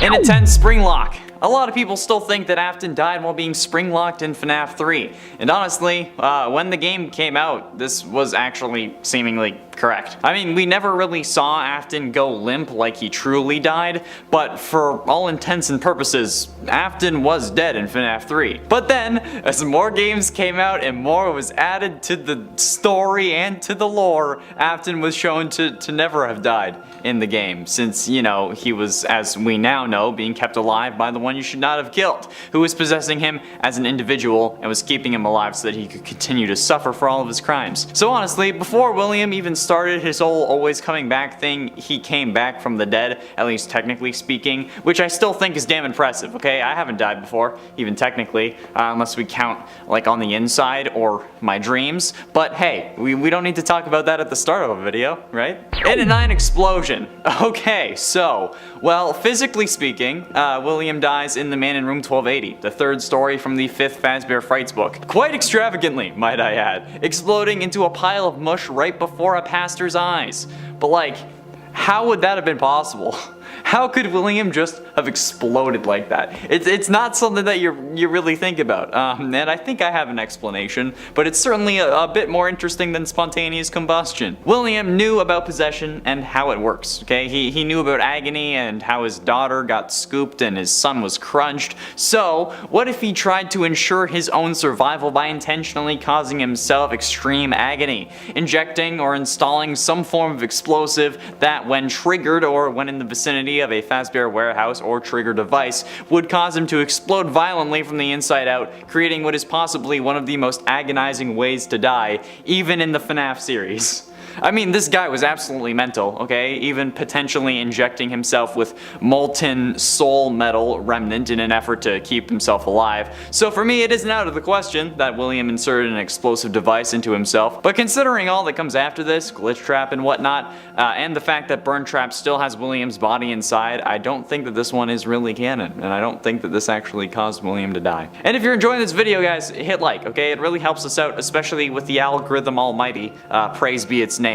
In a 10 spring lock. A lot of people still think that Afton died while being spring locked in FNAF 3. And honestly, when the game came out, this was actually seemingly correct. I mean, we never really saw Afton go limp like he truly died, but for all intents and purposes, Afton was dead in FNAF 3. But then, as more games came out and more was added to the story and to the lore, Afton was shown to never have died in the game, since, you know, he was, as we now know, being kept alive by the one you should not have killed, who was possessing him as an individual and was keeping him alive so that he could continue to suffer for all of his crimes. So honestly, before William even started his whole always coming back thing, he came back from the dead, at least technically speaking, which I still think is damn impressive, okay? I haven't died before, even technically, unless we count like on the inside or my dreams, but hey, we don't need to talk about that at the start of a video, right? In a 9 explosion. Okay, so, well, physically speaking, William dies in The Man in Room 1280, the third story from the 5th Fazbear Frights book. Quite extravagantly, might I add, exploding into a pile of mush right before a pastor's eyes. But like, how would that have been possible? How could William just have exploded like that? It's not something that you really think about, and I think I have an explanation, but it's certainly a bit more interesting than spontaneous combustion. William knew about possession and how it works, okay? He knew about agony and how his daughter got scooped and his son was crunched, so what if he tried to ensure his own survival by intentionally causing himself extreme agony, injecting or installing some form of explosive that when triggered or when in the vicinity of a Fazbear warehouse or trigger device would cause him to explode violently from the inside out, creating what is possibly one of the most agonizing ways to die, even in the FNAF series. I mean, this guy was absolutely mental, okay? Even potentially injecting himself with molten soul metal remnant in an effort to keep himself alive. So for me, it isn't out of the question that William inserted an explosive device into himself. But considering all that comes after this, glitch trap and whatnot, and the fact that burn trap still has William's body inside, I don't think that this one is really canon, and I don't think that this actually caused William to die. And if you're enjoying this video, guys, hit like, okay? It really helps us out, especially with the algorithm almighty. Praise be its name.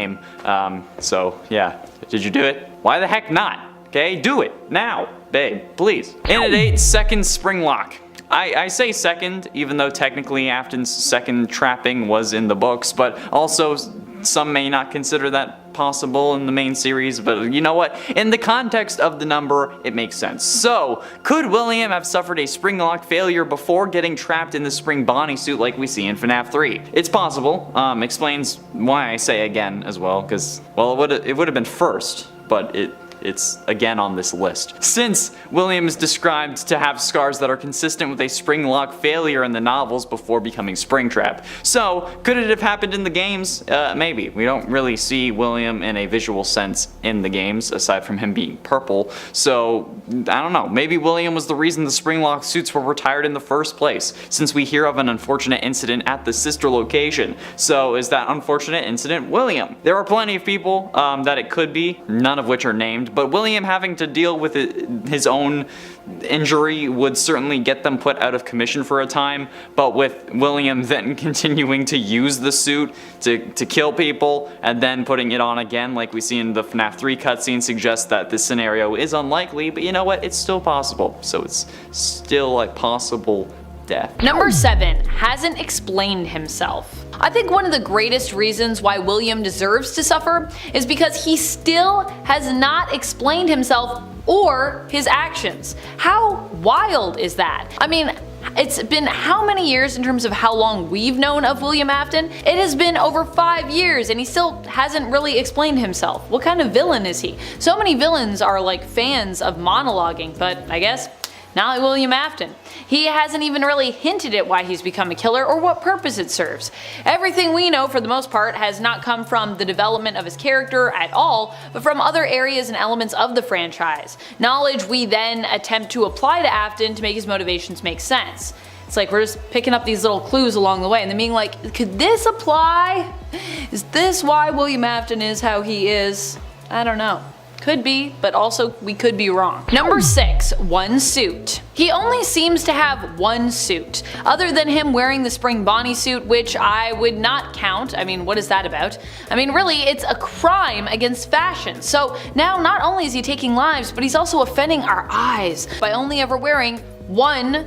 So yeah, did you do it? Why the heck not? Okay, do it now, babe, please. In at 8, second spring lock. I say second, even though technically Afton's second trapping was in the books, but also some may not consider that possible in the main series, but you know what? In the context of the number, it makes sense. So, could William have suffered a spring lock failure before getting trapped in the spring Bonnie suit like we see in FNAF 3? It's possible. Explains why I say again as well, because, well, it would have been first, but it's again on this list. Since William is described to have scars that are consistent with a spring lock failure in the novels before becoming Springtrap. So, could it have happened in the games? Maybe. We don't really see William in a visual sense in the games, aside from him being purple. So, I don't know. Maybe William was the reason the spring lock suits were retired in the first place, since we hear of an unfortunate incident at the sister location. So, is that unfortunate incident William? There are plenty of people that it could be, none of which are named, but William having to deal with his own injury would certainly get them put out of commission for a time, but with William then continuing to use the suit to kill people and then putting it on again like we see in the FNAF 3 cutscene suggests that this scenario is unlikely, but you know what, it's still possible, so it's still a possible death. Number 7, hasn't explained himself. I think one of the greatest reasons why William deserves to suffer is because he still has not explained himself or his actions. How wild is that? I mean, it's been how many years in terms of how long we've known of William Afton? It has been over 5 years and he still hasn't really explained himself. What kind of villain is he? So many villains are like fans of monologuing, but I guess not like William Afton. He hasn't even really hinted at why he's become a killer or what purpose it serves. Everything we know for the most part has not come from the development of his character at all, but from other areas and elements of the franchise. Knowledge we then attempt to apply to Afton to make his motivations make sense. It's like we're just picking up these little clues along the way and then being like, could this apply? Is this why William Afton is how he is? I don't know. Could be, but also we could be wrong. Number 6, one suit. He only seems to have one suit, other than him wearing the spring Bonnie suit, which I would not count. I mean, what is that about? I mean, really, it's a crime against fashion. So now not only is he taking lives, but he's also offending our eyes by only ever wearing one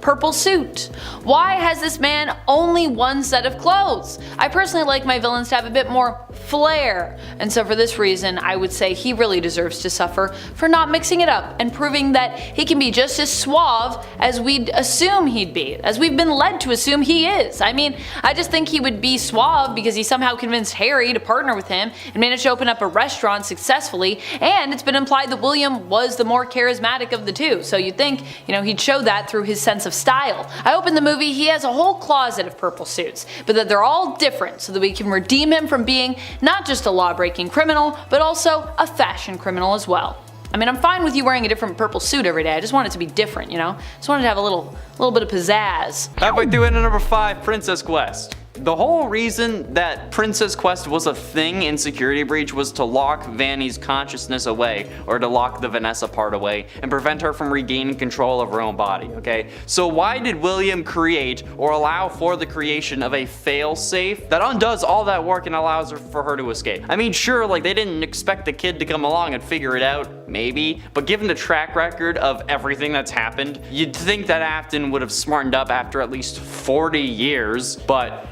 purple suit. Why has this man only one set of clothes? I personally like my villains to have a bit more flair, and so for this reason I would say he really deserves to suffer for not mixing it up and proving that he can be just as suave as we'd assume he'd be, as we've been led to assume he is. I mean, I just think he would be suave because he somehow convinced Harry to partner with him and managed to open up a restaurant successfully, and it's been implied that William was the more charismatic of the two, so you'd think, he'd show that through his sense of style. I hope in the movie he has a whole closet of purple suits, but that they're all different so that we can redeem him from being not just a law-breaking criminal, but also a fashion criminal as well. I mean, I'm fine with you wearing a different purple suit every day, I just want it to be different, Just wanted to have a little bit of pizzazz. Halfway through into number 5, Princess Quest. The whole reason that Princess Quest was a thing in Security Breach was to lock Vanny's consciousness away, or to lock the Vanessa part away, and prevent her from regaining control of her own body, okay? So why did William create or allow for the creation of a fail-safe that undoes all that work and allows for her to escape? I mean, sure, like, they didn't expect the kid to come along and figure it out, maybe, but given the track record of everything that's happened, you'd think that Afton would have smartened up after at least 40 years, but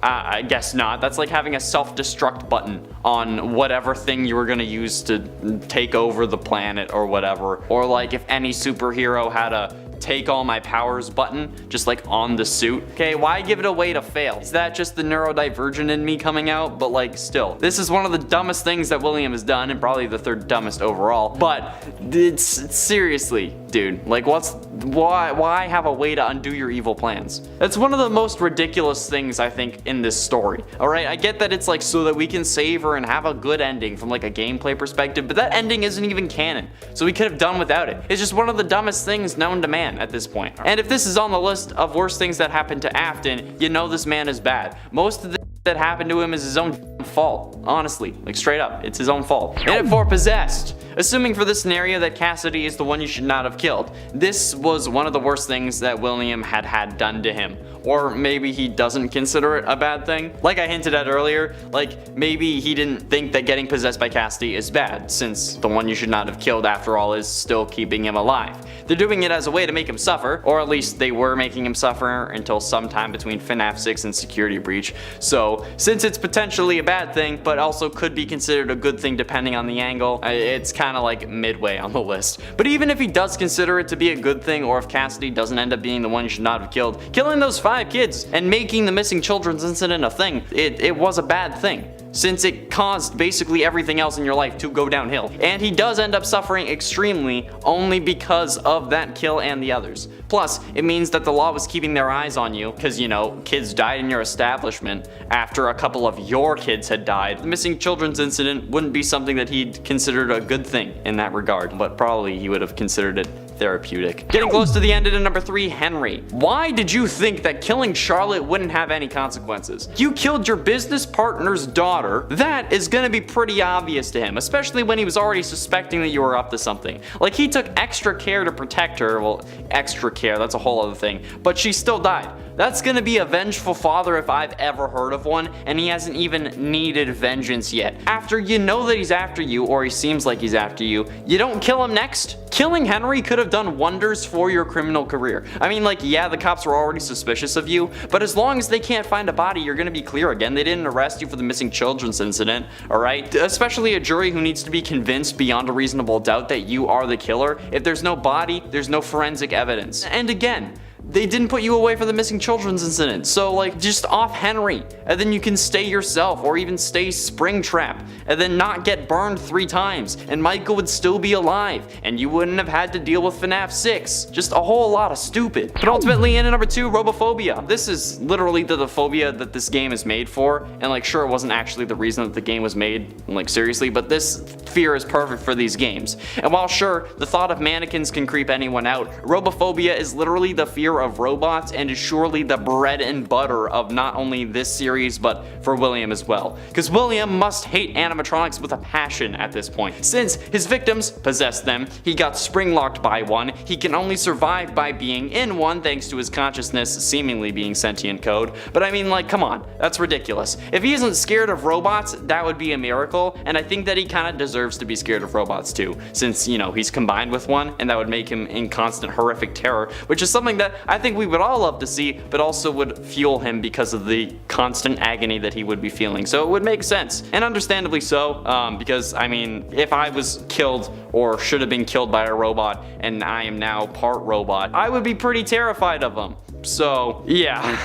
I guess not. That's like having a self-destruct button on whatever thing you were gonna use to take over the planet or whatever. Or like if any superhero had a take all my powers button just like on the suit. Okay, why give it away to fail? Is that just the neurodivergent in me coming out? But like still, this is one of the dumbest things that William has done and probably the 3rd dumbest overall. But it's seriously, dude, like why have a way to undo your evil plans? That's one of the most ridiculous things I think in this story. Alright, I get that it's like so that we can save her and have a good ending from like a gameplay perspective, but that ending isn't even canon. So we could have done without it. It's just one of the dumbest things known to man at this point. And if this is on the list of worst things that happened to Afton, this man is bad. Most of the that happened to him is his own fault. Honestly, like straight up, it's his own fault. And for Possessed. Assuming for this scenario that Cassidy is the one you should not have killed, this was one of the worst things that William had done to him. Or maybe he doesn't consider it a bad thing. Like I hinted at earlier, like maybe he didn't think that getting possessed by Cassidy is bad, since the one you should not have killed after all is still keeping him alive. They're doing it as a way to make him suffer, or at least they were making him suffer until sometime between FNAF 6 and Security Breach. So since it's potentially a bad thing, but also could be considered a good thing depending on the angle, it's kind of like midway on the list. But even if he does consider it to be a good thing, or if Cassidy doesn't end up being the one you should not have killed, killing those 5 kids and making the missing children's incident a thing, it was a bad thing, since it caused basically everything else in your life to go downhill. And he does end up suffering extremely only because of that kill and the others. Plus, it means that the law was keeping their eyes on you because, kids died in your establishment after a couple of your kids had died. The missing children's incident wouldn't be something that he'd considered a good thing in that regard, but probably he would have considered it therapeutic. Getting close to the end in number 3, Henry. Why did you think that killing Charlotte wouldn't have any consequences? You killed your business partner's daughter. That is gonna be pretty obvious to him, especially when he was already suspecting that you were up to something. Like, he took extra care to protect her. Well, extra care, that's a whole other thing. But she still died. That's gonna be a vengeful father if I've ever heard of one, and he hasn't even needed vengeance yet. After you know that he's after you, or he seems like he's after you, you don't kill him next? Killing Henry could have done wonders for your criminal career. I mean, like, yeah, the cops were already suspicious of you, but as long as they can't find a body, you're gonna be clear again. They didn't arrest you for the missing children's incident, alright? Especially a jury who needs to be convinced beyond a reasonable doubt that you are the killer. If there's no body, there's no forensic evidence. And again, they didn't put you away for the missing children's incident, so like, just off Henry, and then you can stay yourself, or even stay Springtrap, and then not get burned 3 times, and Michael would still be alive, and you wouldn't have had to deal with FNAF 6. Just a whole lot of stupid. But ultimately, in number 2, Robophobia. This is literally the phobia that this game is made for, and like, sure, it wasn't actually the reason that the game was made, like seriously, but this fear is perfect for these games. And while sure, the thought of mannequins can creep anyone out, Robophobia is literally the fear of robots and is surely the bread and butter of not only this series but for William as well. Because William must hate animatronics with a passion at this point. Since his victims possessed them, he got spring locked by one, he can only survive by being in one thanks to his consciousness seemingly being sentient code. But I mean, like, come on, that's ridiculous. If he isn't scared of robots, that would be a miracle, and I think that he kind of deserves to be scared of robots too, since, you know, he's combined with one, and that would make him in constant horrific terror, which is something that I think we would all love to see, but also would fuel him because of the constant agony that he would be feeling. So it would make sense, and understandably so, because, I mean, if I was killed or should have been killed by a robot, and I am now part robot, I would be pretty terrified of him. So, yeah.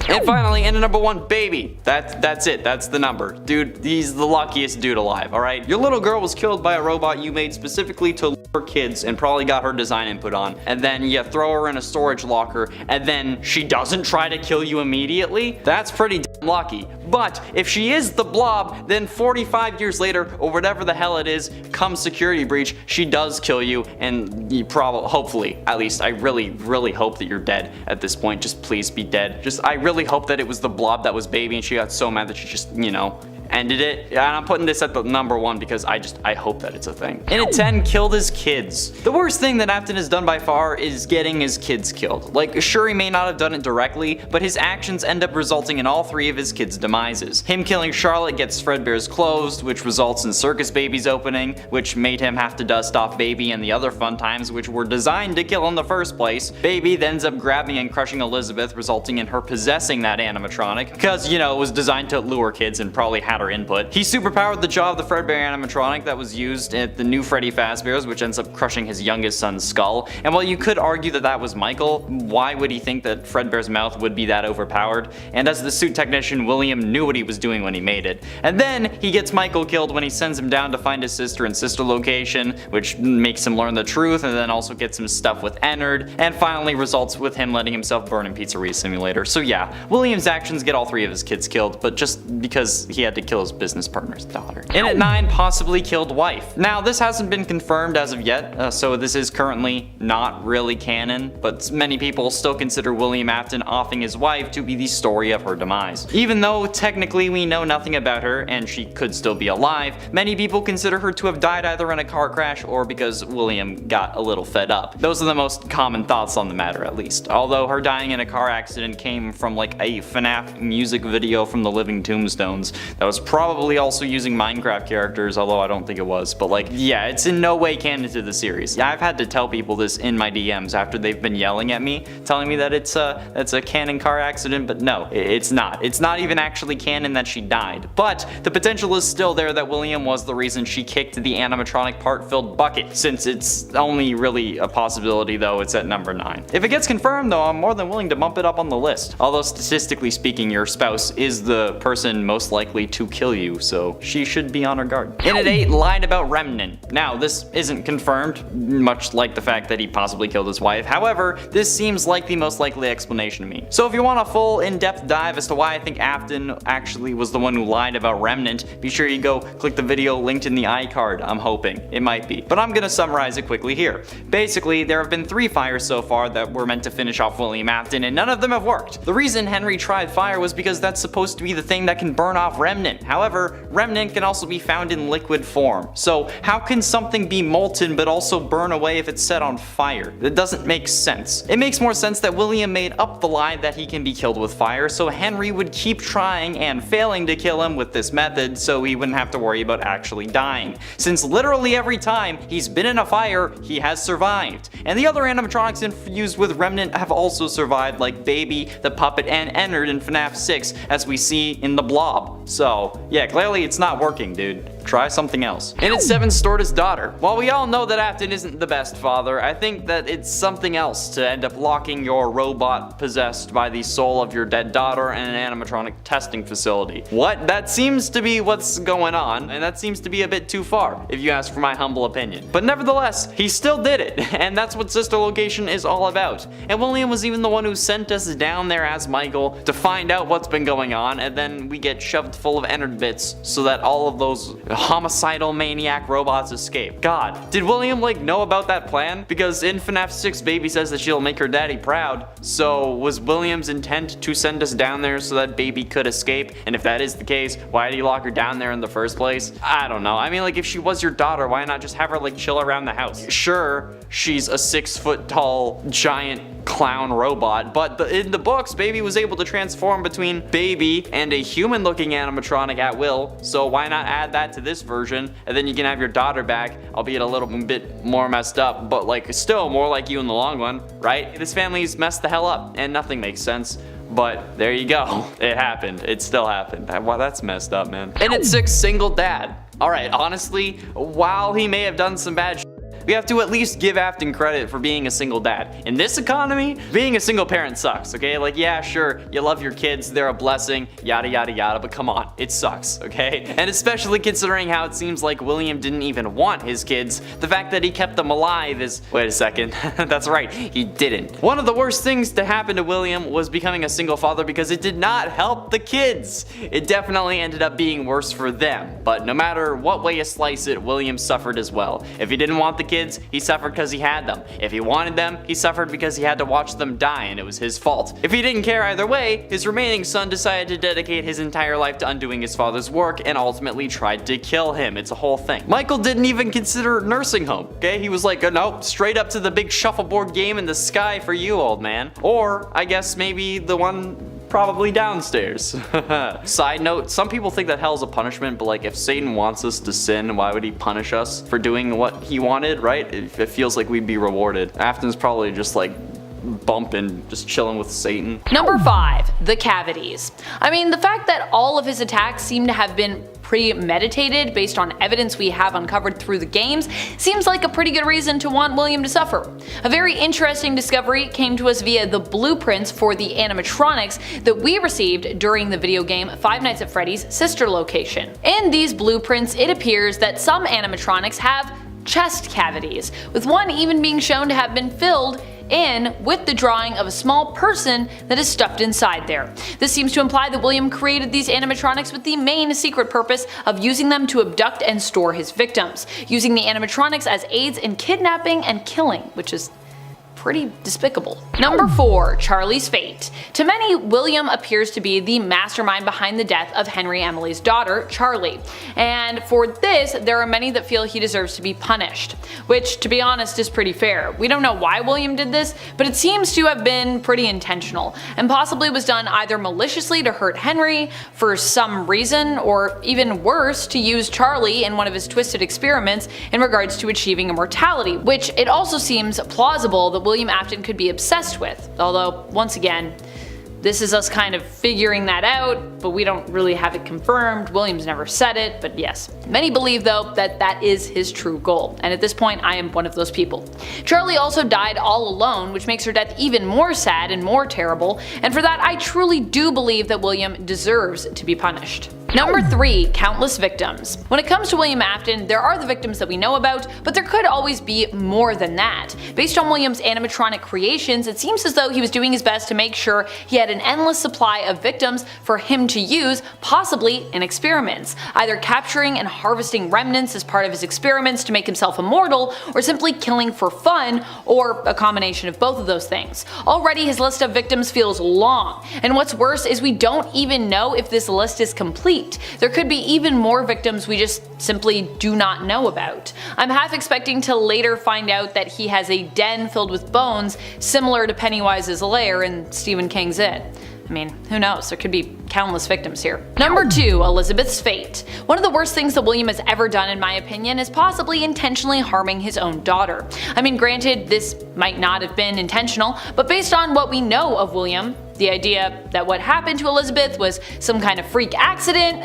And finally, into number 1, baby. That's it. That's the number. Dude, he's the luckiest dude alive, alright? Your little girl was killed by a robot you made specifically to lure kids and probably got her design input on. And then you throw her in a storage locker and then she doesn't try to kill you immediately? That's pretty damn lucky. But if she is the blob, then 45 years later, or whatever the hell it is, come security breach, she does kill you, and you probably, hopefully, at least, I really, really hope that you're dead at this point. Just please be dead. I really hope that it was the blob that was baby and she got so mad that she just, you know, ended it. And I'm putting this at the number 1 because I hope that it's a thing. And at 10, killed his kids. The worst thing that Afton has done by far is getting his kids killed. Like, sure, he may not have done it directly, but his actions end up resulting in all 3 of his kids' demises. Him killing Charlotte gets Fredbear's closed, which results in Circus Baby's opening, which made him have to dust off Baby and the other fun times which were designed to kill in the first place. Baby then ends up grabbing and crushing Elizabeth, resulting in her possessing that animatronic, because, you know, it was designed to lure kids and probably had her input. He superpowered the jaw of the Fredbear animatronic that was used at the new Freddy Fazbear's, which ends up crushing his youngest son's skull. And while you could argue that that was Michael, why would he think that Fredbear's mouth would be that overpowered? And as the suit technician, William knew what he was doing when he made it. And then he gets Michael killed when he sends him down to find his sister and sister location, which makes him learn the truth, and then also gets him stuff with Ennard, and finally results with him letting himself burn in Pizzeria Simulator. So yeah, William's actions get all 3 of his kids killed, but just because he had to kill his business partner's daughter. And at 9, possibly killed wife. Now, this hasn't been confirmed as of yet, so this is currently not really canon, but many people still consider William Afton offing his wife to be the story of her demise. Even though technically we know nothing about her and she could still be alive, many people consider her to have died either in a car crash or because William got a little fed up. Those are the most common thoughts on the matter, at least. Although her dying in a car accident came from like a FNAF music video from the Living Tombstones that was probably also using Minecraft characters, although I don't think it was. But like, yeah, it's in no way canon to the series. Yeah, I've had to tell people this in my DMs after they've been yelling at me, telling me that it's a canon car accident, but no, it's not. It's not even actually canon that she died. But the potential is still there that William was the reason she kicked the animatronic part-filled bucket. Since it's only really a possibility though, it's at number 9. If it gets confirmed though, I'm more than willing to bump it up on the list. Although statistically speaking, your spouse is the person most likely to kill you, so she should be on her guard. And at 8, lied about Remnant. Now, this isn't confirmed, much like the fact that he possibly killed his wife. However, this seems like the most likely explanation to me. So if you want a full in-depth dive as to why I think Afton actually was the one who lied about Remnant, be sure you go click the video linked in the iCard. I'm hoping. It might be. But I'm gonna summarize it quickly here. Basically, there have been 3 fires so far that were meant to finish off William Afton, and none of them have worked. The reason Henry tried fire was because that's supposed to be the thing that can burn off Remnant. However, Remnant can also be found in liquid form. So how can something be molten but also burn away if it's set on fire? That doesn't make sense. It makes more sense that William made up the lie that he can be killed with fire, so Henry would keep trying and failing to kill him with this method so he wouldn't have to worry about actually dying. Since literally every time he's been in a fire, he has survived. And the other animatronics infused with Remnant have also survived, like Baby, the Puppet, and Ennard in FNAF 6, as we see in the Blob. So yeah, clearly it's not working, dude. Try something else. And at 7, stored his daughter. While we all know that Afton isn't the best father, I think that it's something else to end up locking your robot possessed by the soul of your dead daughter in an animatronic testing facility. What? That seems to be what's going on, and that seems to be a bit too far, if you ask for my humble opinion. But nevertheless, he still did it, and that's what Sister Location is all about. And William was even the one who sent us down there as Michael to find out what's been going on, and then we get shoved full of Ennard bits so that all of those homicidal maniac robots escape. God, did William know about that plan? Because in FNAF 6, Baby says that she'll make her daddy proud. So was William's intent to send us down there so that Baby could escape? And if that is the case, why did he lock her down there in the first place? I don't know. I mean, if she was your daughter, why not just have her chill around the house? Sure, she's a 6-foot tall giant clown robot, but in the books, Baby was able to transform between Baby and a human looking animatronic at will, so why not add that to this version, and then you can have your daughter back, albeit a little bit more messed up, but still more like you in the long run, right? This family's messed the hell up, and nothing makes sense. But there you go. It happened. It still happened. Wow, that's messed up, man. And at 6, single dad. Alright, honestly, while he may have done some bad shit, we have to at least give Afton credit for being a single dad. In this economy, being a single parent sucks, okay? Yeah, sure, you love your kids, they're a blessing, yada yada yada, but come on, it sucks, okay? And especially considering how it seems like William didn't even want his kids, the fact that he kept them alive is... Wait a second, that's right, he didn't. One of the worst things to happen to William was becoming a single father because it did not help the kids. It definitely ended up being worse for them, but no matter what way you slice it, William suffered as well. If he didn't want the kids, he suffered because he had them. If he wanted them, he suffered because he had to watch them die and it was his fault. If he didn't care either way, his remaining son decided to dedicate his entire life to undoing his father's work and ultimately tried to kill him. It's a whole thing. Michael didn't even consider nursing home, okay? He was nope, straight up to the big shuffleboard game in the sky for you, old man. Or, I guess maybe the one probably downstairs. Side note, some people think that hell's a punishment, but if Satan wants us to sin, why would he punish us for doing what he wanted, right? It feels like we'd be rewarded. Afton's probably just bumping, just chilling with Satan. Number 5, the cavities. I mean, the fact that all of his attacks seem to have been premeditated based on evidence we have uncovered through the games seems like a pretty good reason to want William to suffer. A very interesting discovery came to us via the blueprints for the animatronics that we received during the video game Five Nights at Freddy's sister location. In these blueprints, it appears that some animatronics have chest cavities, with one even being shown to have been filled in with the drawing of a small person that is stuffed inside there. This seems to imply that William created these animatronics with the main secret purpose of using them to abduct and store his victims, using the animatronics as aids in kidnapping and killing, which is pretty despicable. Number 4, Charlie's fate. To many, William appears to be the mastermind behind the death of Henry Emily's daughter, Charlie. And for this, there are many that feel he deserves to be punished, which, to be honest, is pretty fair. We don't know why William did this, but it seems to have been pretty intentional, and possibly was done either maliciously to hurt Henry for some reason, or even worse, to use Charlie in one of his twisted experiments in regards to achieving immortality, which it also seems plausible that William Afton could be obsessed with, although once again, this is us kind of figuring that out, but we don't really have it confirmed. William's never said it, but yes. Many believe though that that is his true goal, and at this point I am one of those people. Charlie also died all alone, which makes her death even more sad and more terrible, and for that I truly do believe that William deserves to be punished. Number 3, countless victims. When it comes to William Afton, there are the victims that we know about, but there could always be more than that. Based on William's animatronic creations, it seems as though he was doing his best to make sure he had an endless supply of victims for him to use, possibly in experiments, either capturing and harvesting remnants as part of his experiments to make himself immortal, or simply killing for fun, or a combination of both of those things. Already his list of victims feels long, and what's worse is we don't even know if this list is complete. There could be even more victims we just simply do not know about. I'm half expecting to later find out that he has a den filled with bones similar to Pennywise's lair in Stephen King's It. I mean, who knows, there could be countless victims here. Number 2, Elizabeth's fate. One of the worst things that William has ever done in my opinion is possibly intentionally harming his own daughter. I mean, granted, this might not have been intentional, but based on what we know of William, the idea that what happened to Elizabeth was some kind of freak accident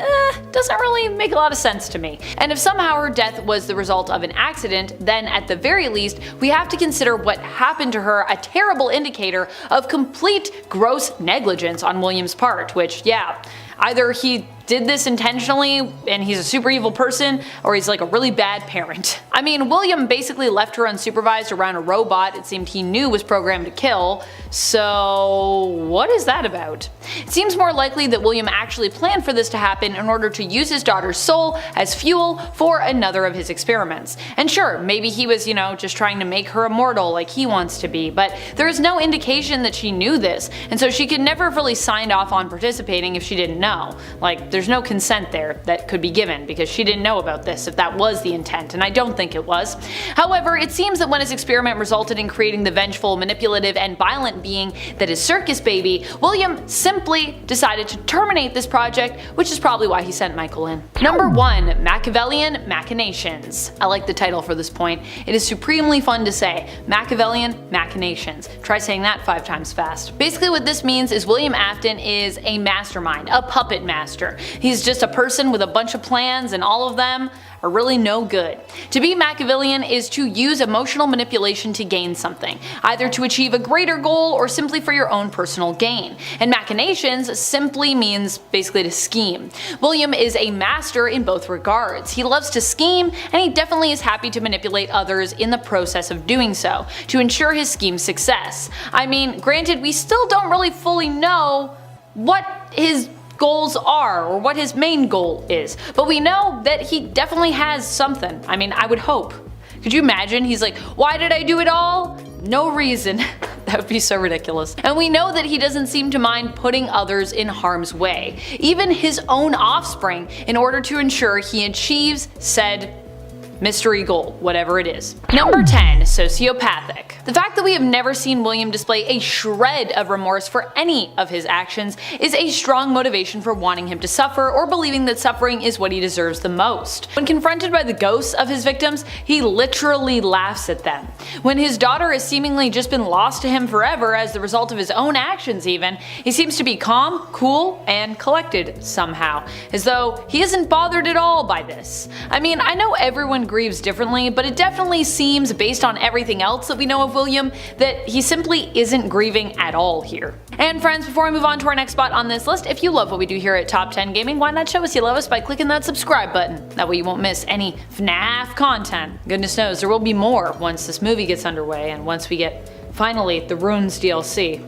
doesn't really make a lot of sense to me. And if somehow her death was the result of an accident, then at the very least, we have to consider what happened to her a terrible indicator of complete gross negligence on William's part, which, yeah, either he did this intentionally and he's a super evil person, or he's like a really bad parent. I mean, William basically left her unsupervised around a robot it seemed he knew was programmed to kill, so what is that about? It seems more likely that William actually planned for this to happen in order to use his daughter's soul as fuel for another of his experiments. And sure, maybe he was, just trying to make her immortal like he wants to be, but there is no indication that she knew this, and so she could never have really signed off on participating if she didn't know. Like, there's no consent there that could be given because she didn't know about this if that was the intent, and I don't think it was. However, it seems that when his experiment resulted in creating the vengeful, manipulative, and violent being that is Circus Baby, William simply decided to terminate this project, which is probably why he sent Michael in. Number 1. Machiavellian Machinations. I like the title for this point. It is supremely fun to say. Machiavellian Machinations. Try saying that 5 times fast. Basically what this means is William Afton is a mastermind, a puppet master. He's just a person with a bunch of plans and all of them are really no good. To be Machiavellian is to use emotional manipulation to gain something, either to achieve a greater goal or simply for your own personal gain. And machinations simply means basically to scheme. William is a master in both regards. He loves to scheme, and he definitely is happy to manipulate others in the process of doing so, to ensure his scheme's success. I mean, granted, we still don't really fully know what his goals are or what his main goal is, but we know that he definitely has something. I mean, I would hope. Could you imagine? He's like, why did I do it all? No reason. That would be so ridiculous. And we know that he doesn't seem to mind putting others in harm's way, even his own offspring, in order to ensure he achieves said mystery goal, whatever it is. Number 10. Sociopathic. The fact that we have never seen William display a shred of remorse for any of his actions is a strong motivation for wanting him to suffer or believing that suffering is what he deserves the most. When confronted by the ghosts of his victims, he literally laughs at them. When his daughter has seemingly just been lost to him forever as the result of his own actions even, he seems to be calm, cool, and collected somehow, as though he isn't bothered at all by this. I mean, I know everyone grieves differently, but it definitely seems, based on everything else that we know of William, that he simply isn't grieving at all here. And friends, before we move on to our next spot on this list, if you love what we do here at Top 10 Gaming, why not show us you love us by clicking that subscribe button? That way you won't miss any FNAF content. Goodness knows there will be more once this movie gets underway and once we get, finally, the Runes DLC.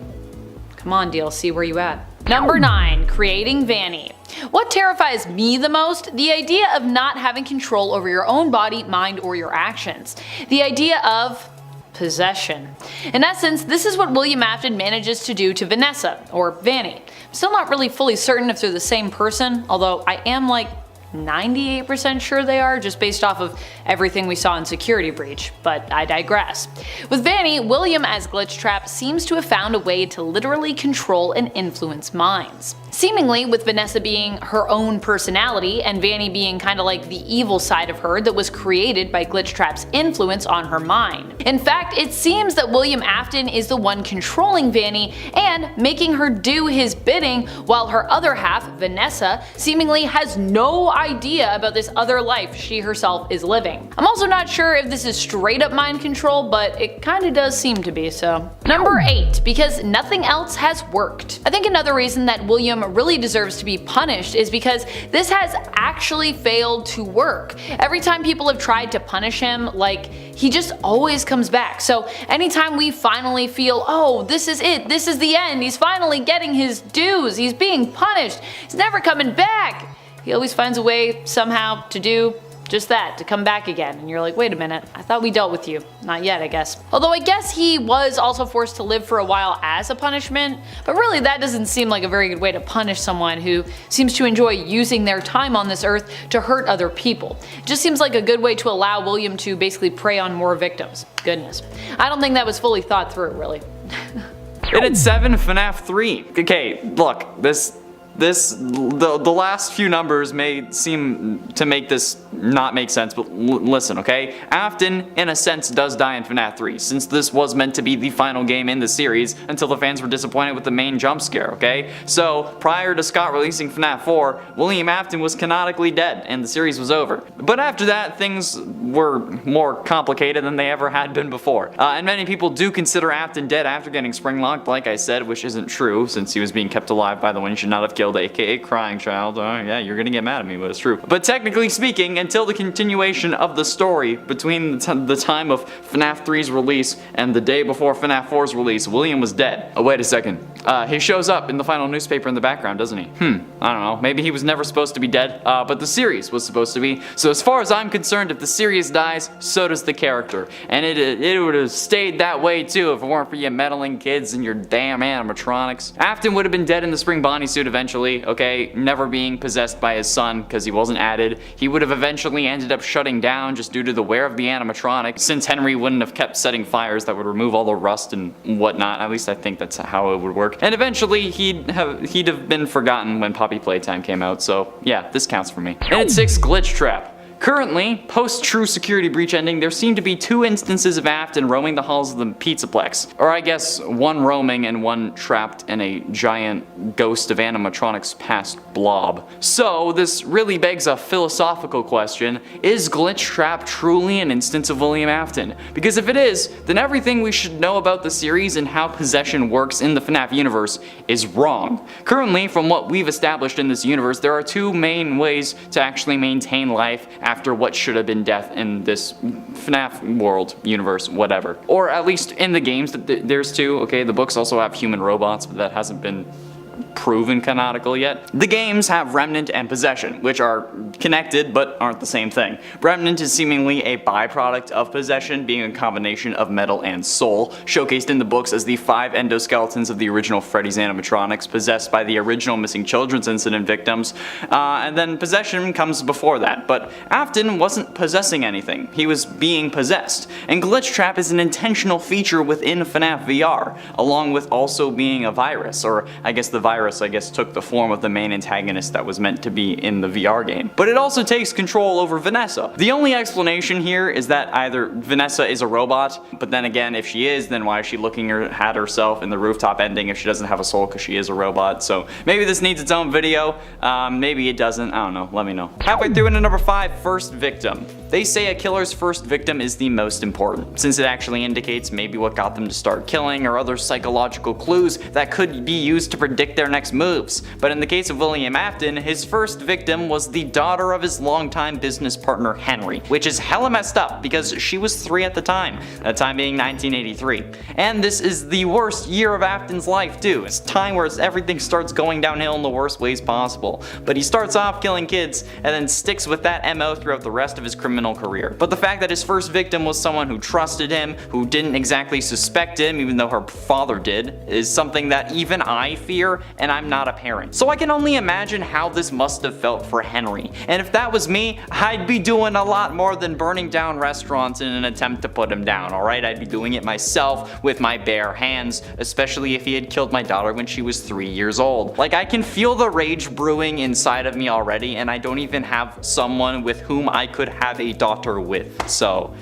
Come on DLC, where you at? Number 9. Creating Vanny. What terrifies me the most? The idea of not having control over your own body, mind, or your actions. The idea of possession. In essence, this is what William Afton manages to do to Vanessa, or Vanny. I'm still not really fully certain if they're the same person, although I am like 98% sure they are, just based off of everything we saw in Security Breach, but I digress. With Vanny, William as Glitchtrap seems to have found a way to literally control and influence minds. Seemingly, with Vanessa being her own personality and Vanny being kinda like the evil side of her that was created by Glitchtrap's influence on her mind. In fact, it seems that William Afton is the one controlling Vanny and making her do his bidding, while her other half, Vanessa, seemingly has no idea about this other life she herself is living. I'm also not sure if this is straight up mind control, but it kinda does seem to be so. Number 8. Because nothing else has worked. I think another reason that William really deserves to be punished is because this has actually failed to work. Every time people have tried to punish him, like, he just always comes back. So anytime we finally feel, oh, this is it, this is the end, he's finally getting his dues, he's being punished, he's never coming back, he always finds a way somehow to do just that, to come back again, and you're like, wait a minute, I thought we dealt with you. Not yet, I guess. Although I guess he was also forced to live for a while as a punishment, but really that doesn't seem like a very good way to punish someone who seems to enjoy using their time on this earth to hurt other people. It just seems like a good way to allow William to basically prey on more victims. Goodness. I don't think that was fully thought through, really. And at 7, FNAF 3. Okay, look, the last few numbers may seem to make this not make sense, but listen, okay? Afton, in a sense, does die in FNAF 3, since this was meant to be the final game in the series until the fans were disappointed with the main jump scare, okay? So, prior to Scott releasing FNAF 4, William Afton was canonically dead, and the series was over. But after that, things were more complicated than they ever had been before. And many people do consider Afton dead after getting spring locked, like I said, which isn't true, since he was being kept alive by the one who should not have killed killed, aka crying child. Yeah, you're gonna get mad at me, but it's true. But technically speaking, until the continuation of the story between the time of FNAF 3's release and the day before FNAF 4's release, William was dead. Oh, wait a second. He shows up in the final newspaper in the background, doesn't he? I don't know. Maybe he was never supposed to be dead, but the series was supposed to be. So as far as I'm concerned, if the series dies, so does the character. And it would have stayed that way too if it weren't for you meddling kids and your damn animatronics. Afton would have been dead in the spring Bonnie suit eventually, okay? Never being possessed by his son because he wasn't added. He would have eventually ended up shutting down just due to the wear of the animatronic, since Henry wouldn't have kept setting fires that would remove all the rust and whatnot. At least I think that's how it would work. And eventually he'd have been forgotten when Poppy Playtime came out, so yeah, this counts for me. And at 6, Glitch Trap. Currently, post-True Security Breach ending, there seem to be 2 instances of Afton roaming the halls of the Pizzaplex. Or I guess, one roaming and one trapped in a giant ghost of animatronics past blob. So, this really begs a philosophical question: is Glitch Trap truly an instance of William Afton? Because if it is, then everything we should know about the series and how possession works in the FNAF universe is wrong. Currently, from what we've established in this universe, there are 2 main ways to actually maintain life after what should have been death in this FNAF world, universe, whatever. Or at least in the games, there's 2, okay? The books also have human robots, but that hasn't been proven canonical yet. The games have Remnant and Possession, which are connected but aren't the same thing. Remnant is seemingly a byproduct of Possession, being a combination of metal and soul, showcased in the books as the 5 endoskeletons of the original Freddy's animatronics possessed by the original Missing Children's incident victims, and then Possession comes before that. But Afton wasn't possessing anything, he was being possessed. And Glitch Trap is an intentional feature within FNAF VR, along with also being a virus, or I guess the virus took the form of the main antagonist that was meant to be in the VR game. But it also takes control over Vanessa. The only explanation here is that either Vanessa is a robot, but then again, if she is, then why is she looking at herself in the rooftop ending if she doesn't have a soul because she is a robot? So maybe this needs its own video, maybe it doesn't, I don't know, let me know. Halfway through into number 5, First Victim. They say a killer's first victim is the most important, since it actually indicates maybe what got them to start killing or other psychological clues that could be used to predict their next moves. But in the case of William Afton, his first victim was the daughter of his longtime business partner Henry, which is hella messed up because she was 3 at the time being 1983. And this is the worst year of Afton's life too. It's time where everything starts going downhill in the worst ways possible. But he starts off killing kids and then sticks with that MO throughout the rest of his criminal career. But the fact that his first victim was someone who trusted him, who didn't exactly suspect him even though her father did, is something that even I fear, and I'm not a parent. So I can only imagine how this must have felt for Henry. And if that was me, I'd be doing a lot more than burning down restaurants in an attempt to put him down, alright? I'd be doing it myself with my bare hands, especially if he had killed my daughter when she was 3 years old. Like, I can feel the rage brewing inside of me already, and I don't even have someone with whom I could have a daughter with. So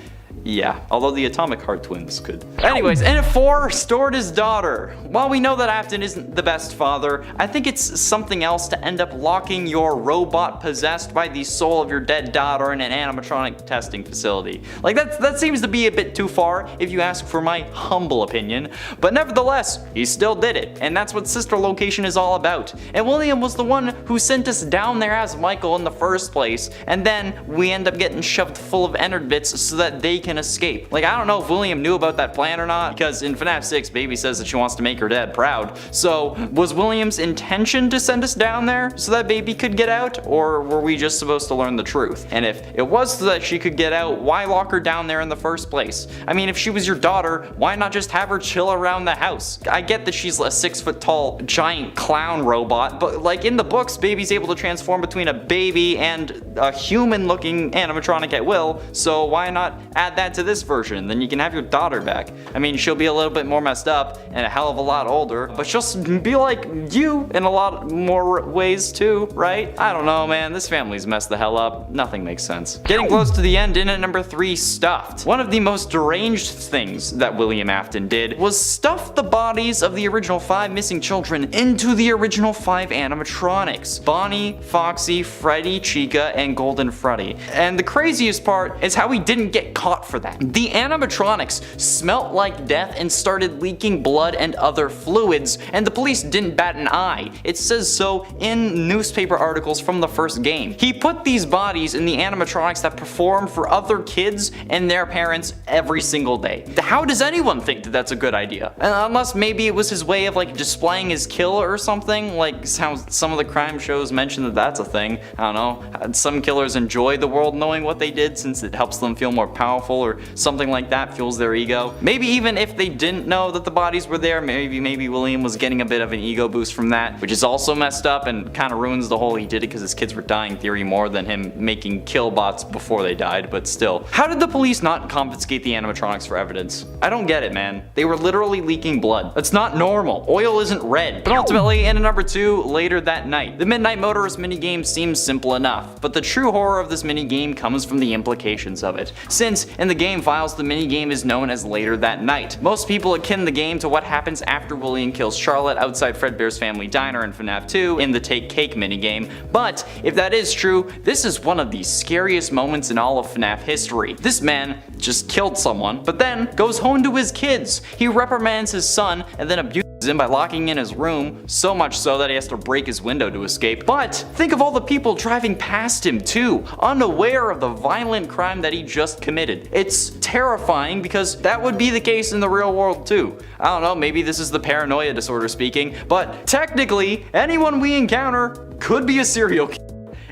yeah, although the Atomic Heart twins could. Anyways, and at 4, Stored His Daughter. While we know that Afton isn't the best father, I think it's something else to end up locking your robot possessed by the soul of your dead daughter in an animatronic testing facility. Like, that seems to be a bit too far, if you ask for my humble opinion. But nevertheless, he still did it, and that's what Sister Location is all about. And William was the one who sent us down there as Michael in the first place, and then we end up getting shoved full of Ennard bits so that they can escape. Like, I don't know if William knew about that plan or not, because in FNAF 6, Baby says that she wants to make her dad proud. So, was William's intention to send us down there so that Baby could get out, or were we just supposed to learn the truth? And if it was so that she could get out, why lock her down there in the first place? I mean, if she was your daughter, why not just have her chill around the house? I get that she's a 6-foot-tall giant clown robot, but like in the books, Baby's able to transform between a baby and a human-looking animatronic at will, so why not add that to this version? Then you can have your daughter back. I mean, she'll be a little bit more messed up and a hell of a lot older, but she'll be like you in a lot more ways too, right? I don't know, man. This family's messed the hell up. Nothing makes sense. Getting close to the end, in at number 3, Stuffed. One of the most deranged things that William Afton did was stuff the bodies of the original 5 missing children into the original 5 animatronics. Bonnie, Foxy, Freddy, Chica, and Golden Freddy. And the craziest part is how he didn't get caught for that. The animatronics smelt like death and started leaking blood and other fluids, and the police didn't bat an eye. It says so in newspaper articles from the first game. He put these bodies in the animatronics that perform for other kids and their parents every single day. How does anyone think that that's a good idea? Unless maybe it was his way of like displaying his kill or something, like how some of the crime shows mention that that's a thing. I don't know. Some killers enjoy the world knowing what they did since it helps them feel more powerful or something like that, fuels their ego. Maybe even if they didn't know that the bodies were there, maybe William was getting a bit of an ego boost from that, which is also messed up and kind of ruins the whole he did it because his kids were dying theory more than him making kill bots before they died, but still. How did the police not confiscate the animatronics for evidence? I don't get it, man. They were literally leaking blood. That's not normal. Oil isn't red. But ultimately, in number 2, later that night. The Midnight Motorist minigame seems simple enough, but the true horror of this minigame comes from the implications of it. Since in the game files, the minigame is known as Later That Night. Most people akin the game to what happens after William kills Charlotte outside Fredbear's Family Diner in FNAF 2 in the Take Cake minigame, but if that is true, this is one of the scariest moments in all of FNAF history. This man just killed someone, but then goes home to his kids. He reprimands his son and then abuses him by locking in his room, so much so that he has to break his window to escape. But think of all the people driving past him too, unaware of the violent crime that he just committed. It's terrifying because that would be the case in the real world too. I don't know, maybe this is the paranoia disorder speaking, but technically anyone we encounter could be a serial killer.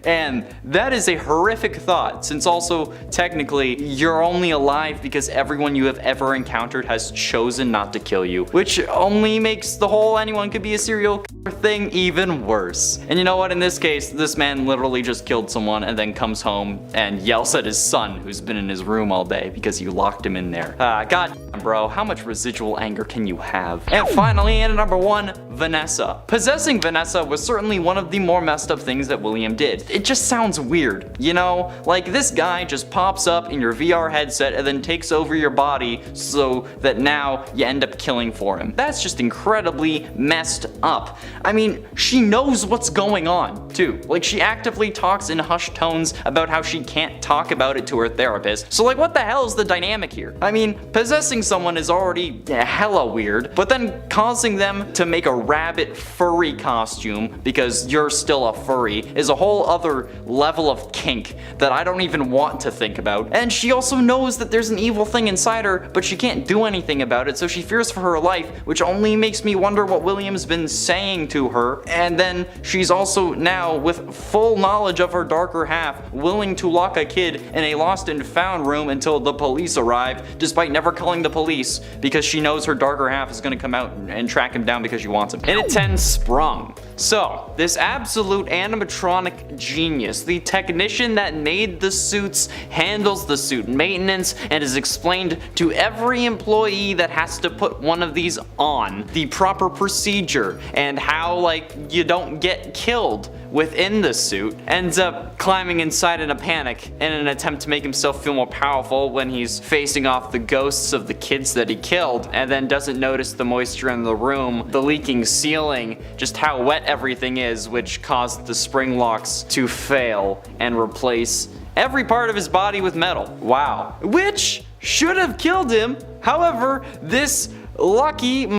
And that is a horrific thought, since also technically you're only alive because everyone you have ever encountered has chosen not to kill you, which only makes the whole anyone could be a serial killer thing even worse. And you know what, in this case, this man literally just killed someone and then comes home and yells at his son who's been in his room all day because you locked him in there. God damn, bro, how much residual anger can you have? And finally, in number 1, Vanessa. Possessing Vanessa was certainly one of the more messed up things that William did. It just sounds weird, you know? Like this guy just pops up in your VR headset and then takes over your body so that now you end up killing for him. That's just incredibly messed up. I mean, she knows what's going on too. Like she actively talks in hushed tones about how she can't talk about it to her therapist. So like what the hell is the dynamic here? I mean, possessing someone is already hella weird, but then causing them to make a rabbit furry costume because you're still a furry is a whole other level of kink that I don't even want to think about. And she also knows that there's an evil thing inside her, but she can't do anything about it, so she fears for her life, which only makes me wonder what William's been saying to her. And then she's also now, with full knowledge of her darker half, willing to lock a kid in a lost and found room until the police arrive, despite never calling the police because she knows her darker half is gonna come out and track him down because she wants him. And it 10 sprung. So, this absolute animatronic genius, the technician that made the suits, handles the suit maintenance, and is explained to every employee that has to put one of these on the proper procedure and how like you don't get killed within the suit, ends up climbing inside in a panic in an attempt to make himself feel more powerful when he's facing off the ghosts of the kids that he killed, and then doesn't notice the moisture in the room, the leaking ceiling, just how wet everything is, which caused the spring locks to fail and replace every part of his body with metal. Wow. Which should have killed him. However, this lucky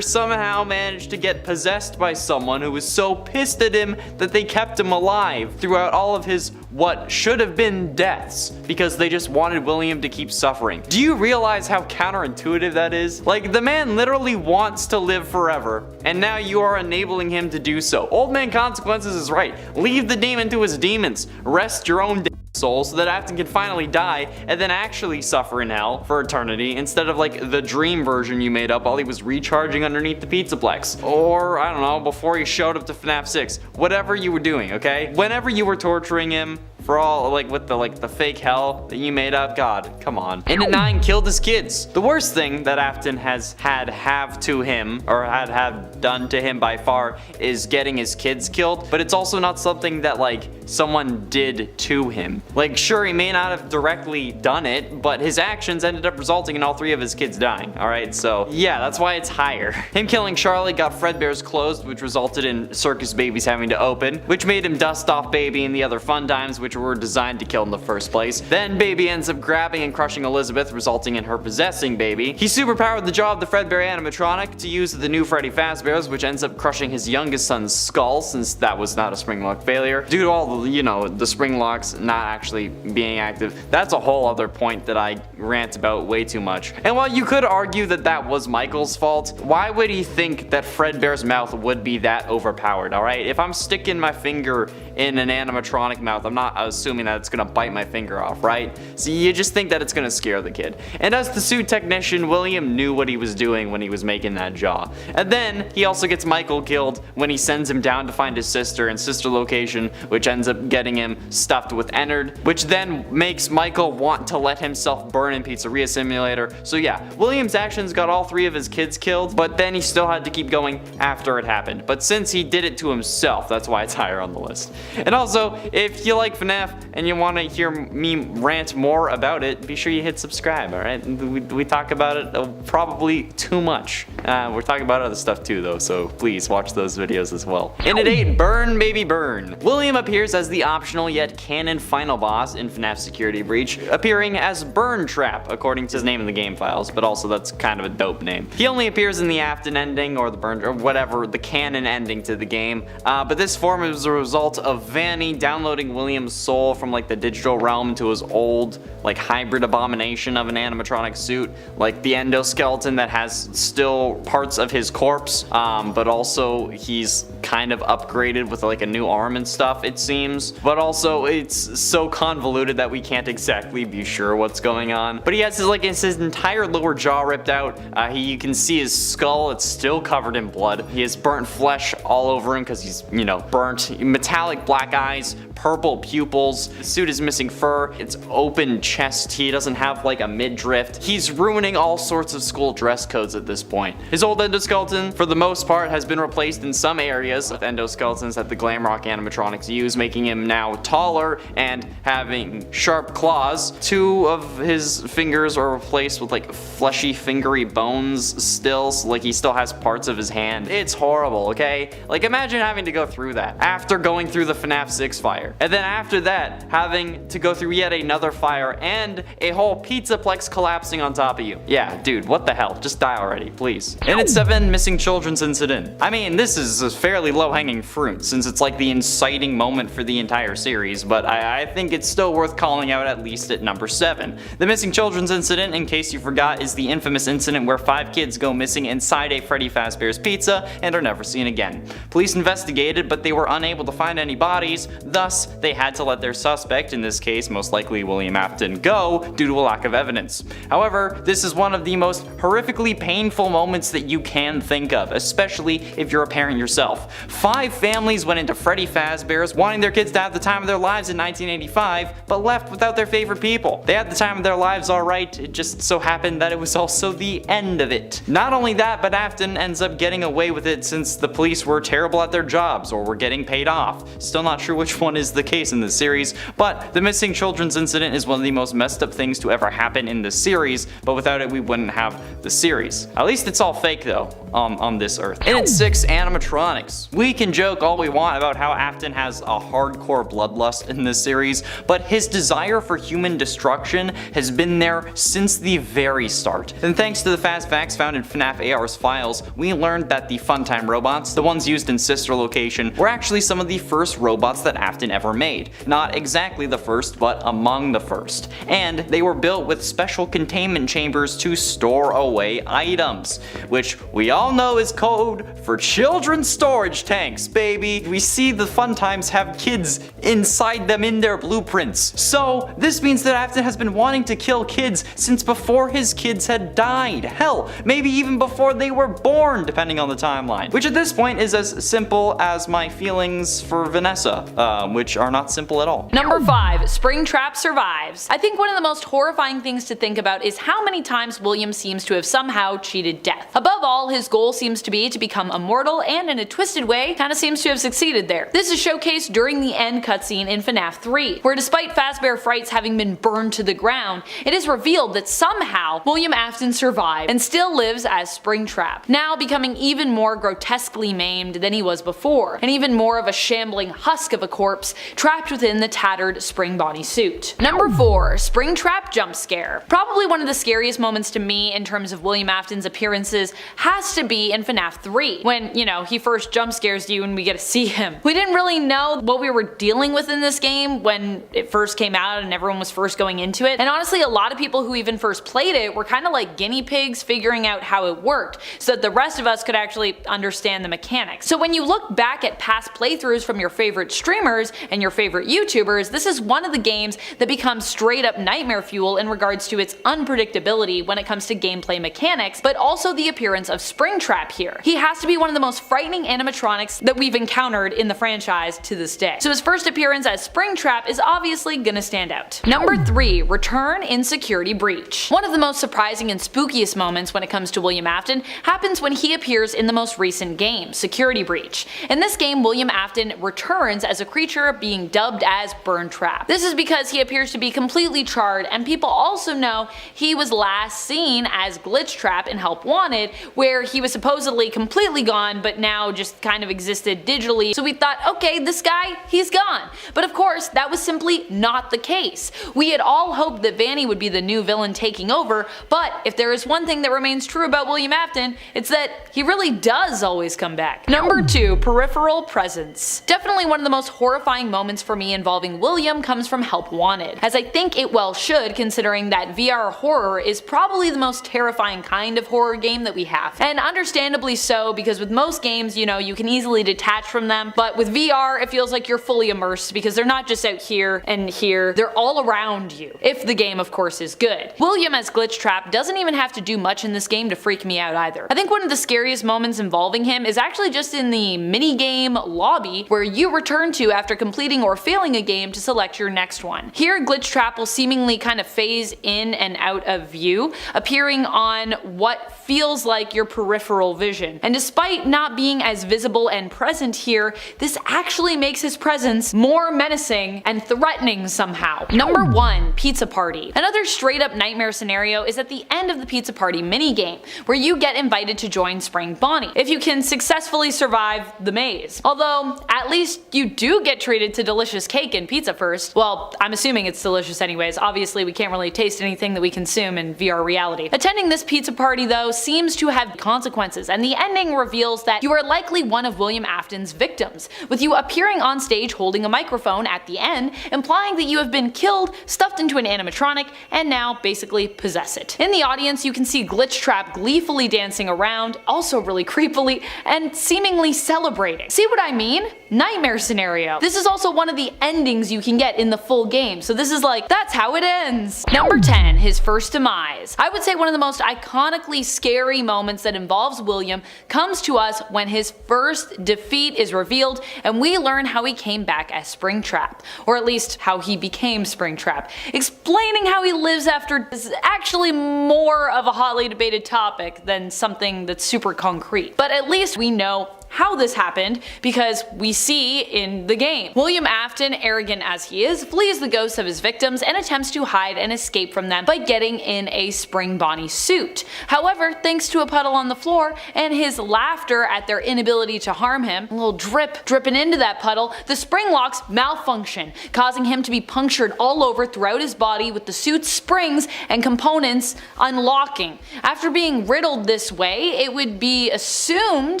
somehow managed to get possessed by someone who was so pissed at him that they kept him alive throughout all of his what should have been deaths because they just wanted William to keep suffering. Do you realize how counterintuitive that is? Like, the man literally wants to live forever, and now you are enabling him to do so. Old Man Consequences is right. Leave the demon to his demons. Rest your own soul so that Afton can finally die and then actually suffer in hell for eternity instead of like the dream version you made up while he was recharging underneath the Pizzaplex. Or, I don't know, before he showed up to FNAF 6. Whatever you were doing, okay? Whenever you were torturing him, for all like with the fake hell that you made up, God, come on. And at 9, killed his kids. The worst thing that Afton has have to him, or had done to him by far, is getting his kids killed, but it's also not something that like someone did to him. Like, sure, he may not have directly done it, but his actions ended up resulting in all 3 of his kids dying, alright? So yeah, that's why it's higher. Him killing Charlie got Fredbear's closed, which resulted in Circus Babies having to open, which made him dust off Baby and the other fun times, which were designed to kill in the first place. Then Baby ends up grabbing and crushing Elizabeth, resulting in her possessing Baby. He superpowered the jaw of the Fredbear animatronic to use the new Freddy Fazbear's, which ends up crushing his youngest son's skull, since that was not a springlock failure, due to all the, the spring locks not actually being active. That's a whole other point that I rant about way too much. And while you could argue that that was Michael's fault, why would he think that Fredbear's mouth would be that overpowered, alright? If I'm sticking my finger in an animatronic mouth, I'm not assuming that it's gonna bite my finger off, right? So you just think that it's gonna scare the kid. And as the suit technician, William knew what he was doing when he was making that jaw. And then he also gets Michael killed when he sends him down to find his sister in sister location, which ends up getting him stuffed with Ennard, which then makes Michael want to let himself burn in Pizzeria Simulator. So yeah, William's actions got all 3 of his kids killed, but then he still had to keep going after it happened. But since he did it to himself, that's why it's higher on the list. And also, if you like FNAF and you want to hear me rant more about it, be sure you hit subscribe, alright? We talk about it probably too much. We're talking about other stuff too though, so please watch those videos as well. And at 8, Burn Baby Burn. William appears as the optional yet canon final boss in FNAF Security Breach, appearing as Burn Trap, according to his name in the game files, but also that's kind of a dope name. He only appears in the Afton ending or the Burn, or whatever, the canon ending to the game, but this form is a result of Vanny downloading William's soul from like the digital realm to his old like hybrid abomination of an animatronic suit, like the endoskeleton that has still parts of his corpse, but also he's kind of upgraded with like a new arm and stuff, it seems. But also it's so convoluted that we can't exactly be sure what's going on. But he has his entire lower jaw ripped out. You can see his skull, it's still covered in blood. He has burnt flesh all over him because he's, burnt. Metallic black eyes, purple pupils. The suit is missing fur. It's open chest. He doesn't have like a midriff. He's ruining all sorts of school dress codes at this point. His old endoskeleton, for the most part, has been replaced in some areas with endoskeletons that the Glamrock animatronics use, making him now taller and having sharp claws. 2 of his fingers are replaced with like fleshy fingery bones still, so like he still has parts of his hand. It's horrible, okay? Like imagine having to go through that after going through the FNAF 6 fire. And then after that, having to go through yet another fire and a whole pizzaplex collapsing on top of you. Yeah, dude, what the hell? Just die already, please. And it's 7, Missing Children's Incident. I mean, this is a fairly low-hanging fruit since it's like the inciting moment for the entire series, but I think it's still worth calling out at least at number 7. The Missing Children's Incident, in case you forgot, is the infamous incident where 5 kids go missing inside a Freddy Fazbear's Pizza and are never seen again. Police investigated, but they were unable to find any bodies, thus they had to let their suspect, in this case most likely William Afton, go due to a lack of evidence. However, this is one of the most horrifically painful moments that you can think of, especially if you're a parent yourself. 5 families went into Freddy Fazbear's wanting their kids to have the time of their lives in 1985, but left without their favorite people. They had the time of their lives alright, it just so happened that it was also the end of it. Not only that, but Afton ends up getting away with it since the police were terrible at their jobs or were getting paid off. Still not sure which one is the case in this series, but the Missing Children's Incident is one of the most messed up things to ever happen in the series, but without it we wouldn't have the series. At least it's all fake though, on this earth. And it's 6, animatronics. We can joke all we want about how Afton has a hardcore bloodlust in this series, but his desire for human destruction has been there since the very start. And thanks to the fast facts found in FNAF AR's files, we learned that the Funtime robots, the ones used in Sister Location, were actually some of the first robots that Afton ever made. Not exactly the first, but among the first. And they were built with special containment chambers to store away items, which we all know is code for children's storage tanks, baby. We see the Funtimes have kids inside them in their blueprints. So this means that Afton has been wanting to kill kids since before his kids had died. Hell, maybe even before they were born, depending on the timeline. Which at this point is as simple as my feelings for Vanessa, which are not simple at all. Number 5, Springtrap survives. I think one of the most horrifying things to think about is how many times William seems to have somehow cheated death. Above all, his goal seems to be to become immortal, and in a twisted way, kinda seems to have succeeded there. This is showcased during the end cutscene in FNAF 3, where despite Fazbear Frights having been burned to the ground, it is revealed that somehow William Afton survived and still lives as Springtrap, now becoming even more grotesquely maimed than he was before, and even more of a shambling husk of a corpse trapped within the tattered spring body suit. Number 4. Springtrap jump scare. Probably one of the scariest moments to me in terms of William Afton's appearances has to be in FNAF 3, when, you know, he first jump scares you and we get to see him. We didn't really know what we were dealing with in this game when it first came out and everyone was first going into it, and honestly a lot of people who even first played it were kind of like guinea pigs figuring out how it worked so that the rest of us could actually understand the mechanics. So when you look back at past playthroughs from your favorite streamers and your favorite YouTubers, this is one of the games that becomes straight up nightmare fuel in regards to its unpredictability when it comes to gameplay mechanics, but also the appearance of Springtrap here. He has to be one of the most frightening animatronics that we've encountered in the franchise to this day. So his first appearance as Springtrap is obviously gonna stand out. Number 3. Return in Security Breach. One of the most surprising and spookiest moments when it comes to William Afton happens when he appears in the most recent game, Security Breach. In this game, William Afton returns as a creature being dubbed as Burntrap. This is because he appears to be completely charred, and people also know he was last seen as Glitchtrap in Help Wanted, where he was supposedly completely gone but now just kind of existed digitally, so we thought, okay, this guy, he's gone. But of course, that was simply not the case. We had all hoped that Vanny would be the new villain taking over, but if there is one thing that remains true about William Afton, it's that he really does always come back. Number 2. Peripheral Presence. Definitely one of the most horrifying moments for me involving William comes from Help Wanted, as I think it well should, considering that VR horror is probably the most terrifying kind of horror game that we have. And understandably so, because with most games, you know, you can easily detach from them, but with VR it feels like you're fully immersed because they're not just out here and here, they're all around you. If the game of course is good. William as Glitchtrap doesn't even have to do much in this game to freak me out either. I think one of the scariest moments involving him is actually just in the minigame lobby where you return to after completing or failing a game to select your next one. Here Glitchtrap will seemingly kind of phase in and out of view, appearing on what feels like your peripheral vision. And despite not being as visible and present here, this actually makes his presence more menacing and threatening somehow. Number 1. Pizza Party. Another straight up nightmare scenario is at the end of the Pizza Party minigame, where you get invited to join Spring Bonnie if you can successfully survive the maze. Although, at least you do get treated to delicious cake and pizza first. Well, I'm assuming it's delicious anyways. Obviously we can't really taste anything that we consume in VR reality. Attending this pizza party though seems to have consequences, and the ending reveals that you are likely one of William Afton's victims, with you appearing on stage holding a microphone at the end, implying that you have been killed, stuffed into an animatronic, and now basically possess it. In the audience you can see Glitchtrap gleefully dancing around, also really creepily, and seemingly celebrating. See what I mean? Nightmare scenario. This is also one of the endings you can get in the full game, so this is like, that's how it ends. Number 10. His first demise. I would say one of the most iconically scary moments that involves William comes to us when his first defeat is revealed and we learn how he came back as Springtrap, or at least how he became Springtrap. Explaining how he lives after is actually more of a hotly debated topic than something that's super concrete, but at least we know how this happened because we see in the game. William Afton, arrogant as he is, flees the ghosts of his victims and attempts to hide and escape from them by getting in a Spring Bonnie suit. However, thanks to a puddle on the floor and his laughter at their inability to harm him, a little drip dripping into that puddle, the spring locks malfunction, causing him to be punctured all over throughout his body with the suit's springs and components unlocking. After being riddled this way, it would be assumed